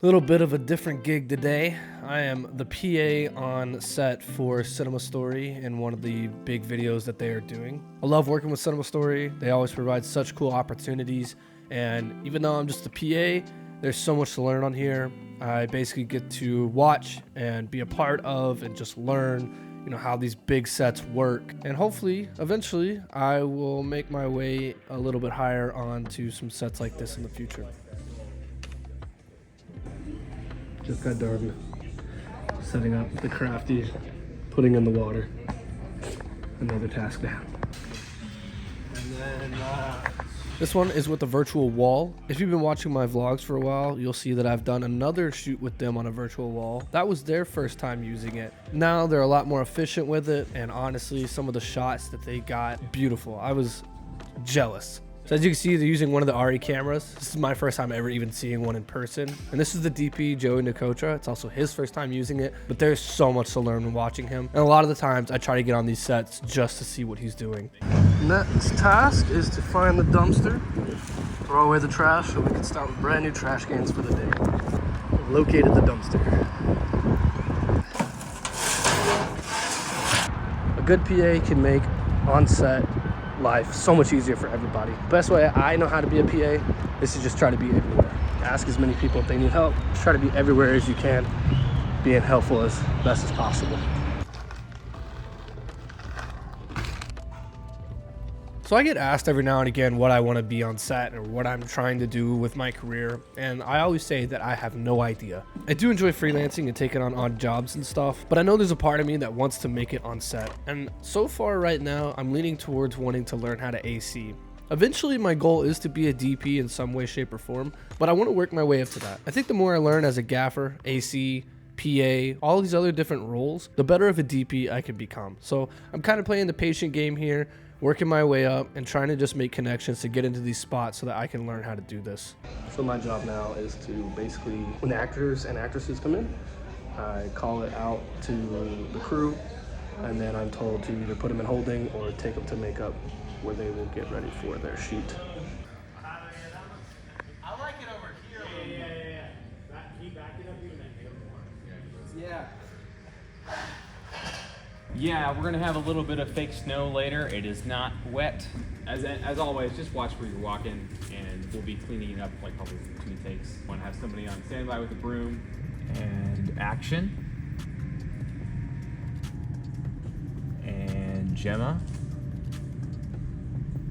Little bit of a different gig today. I am the PA on set for Cinema Story in one of the big videos that they are doing. I love working with Cinema Story. They always provide such cool opportunities, and even though I'm just the PA, there's so much to learn on here. I basically get to watch and be a part of and just learn, how these big sets work. And hopefully, eventually, I will make my way a little bit higher onto some sets like this in the future. Just got done setting up the crafty, putting in the water. Another task down. And then this one is with a virtual wall. If you've been watching my vlogs for a while, you'll see that I've done another shoot with them on a virtual wall. That was their first time using it. Now they're a lot more efficient with it, and honestly, some of the shots that they got, beautiful. I was jealous. So as you can see, they're using one of the RE cameras. This is my first time ever even seeing one in person. And this is the DP, Joey Nikotra. It's also his first time using it, but there's so much to learn when watching him. And a lot of the times I try to get on these sets just to see what he's doing. Next task is to find the dumpster, throw away the trash so we can start with brand new trash cans for the day. Located the dumpster. A good PA can make on-set life so much easier for everybody. Best way I know how to be a PA is to just try to be everywhere. Ask as many people if they need help. Just try to be everywhere as you can, being helpful as best as possible. So I get asked every now and again what I want to be on set or what I'm trying to do with my career, and I always say that I have no idea. I do enjoy freelancing and taking on odd jobs and stuff, but I know there's a part of me that wants to make it on set, and so far right now I'm leaning towards wanting to learn how to AC. Eventually my goal is to be a DP in some way, shape, or form, but I want to work my way up to that. I think the more I learn as a gaffer, AC, PA, all these other different roles, the better of a DP I can become. So I'm kind of playing the patient game here, working my way up and trying to just make connections to get into these spots so that I can learn how to do this. So my job now is to basically, when the actors and actresses come in, I call it out to the crew, and then I'm told to either put them in holding or take them to makeup where they will get ready for their shoot. I like it over here. Yeah. Can you back it up even more? Yeah. Yeah, we're gonna have a little bit of fake snow later. It is not wet. As always, just watch where you're walking, and we'll be cleaning it up like probably 2 takes. Want to have somebody on standby with a broom. And action. And Gemma.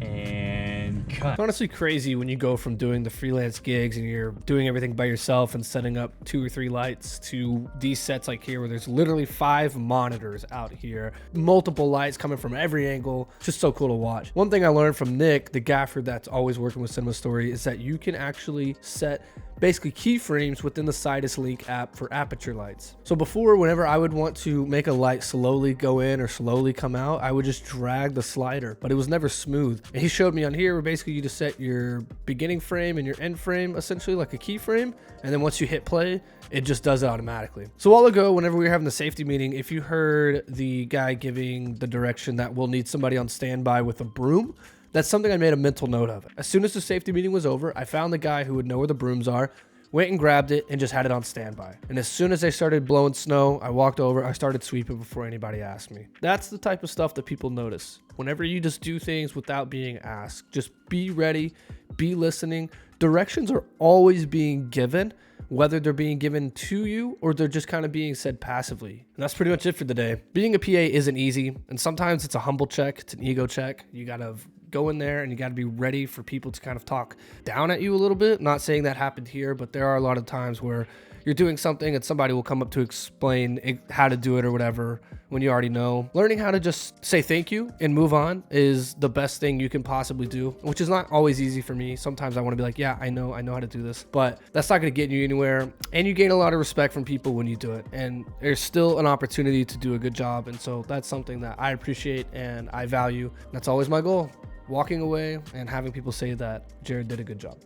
And cut. It's honestly crazy when you go from doing the freelance gigs and you're doing everything by yourself and setting up 2 or 3 lights to these sets like here where there's literally 5 monitors out here, multiple lights coming from every angle. Just so cool to watch. One thing I learned from Nick, the gaffer that's always working with Cinema Story, is that you can actually set basically keyframes within the Sidus Link app for aperture lights. So before, whenever I would want to make a light slowly go in or slowly come out, I would just drag the slider, but it was never smooth. And he showed me on here where basically you just set your beginning frame and your end frame, essentially like a keyframe, and then once you hit play, it just does it automatically. So a while ago, whenever we were having the safety meeting, if you heard the guy giving the direction that we'll need somebody on standby with a broom, that's something I made a mental note of. As soon as the safety meeting was over, I found the guy who would know where the brooms are, went and grabbed it, and just had it on standby. And as soon as they started blowing snow, I walked over, I started sweeping before anybody asked me. That's the type of stuff that people notice. Whenever you just do things without being asked, just be ready, be listening. Directions are always being given, whether they're being given to you or they're just kind of being said passively. And that's pretty much it for the day. Being a PA isn't easy, and sometimes it's a humble check, it's an ego check. You gotta go in there and you got to be ready for people to kind of talk down at you a little bit. Not saying that happened here, but there are a lot of times where you're doing something and somebody will come up to explain how to do it or whatever when you already know. Learning how to just say thank you and move on is the best thing you can possibly do, which is not always easy for me. Sometimes I want to be like, yeah, I know how to do this, but that's not going to get you anywhere. And you gain a lot of respect from people when you do it. And there's still an opportunity to do a good job. And so that's something that I appreciate and I value. That's always my goal. Walking away and having people say that Jared did a good job.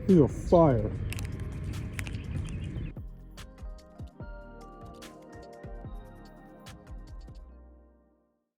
You're fire.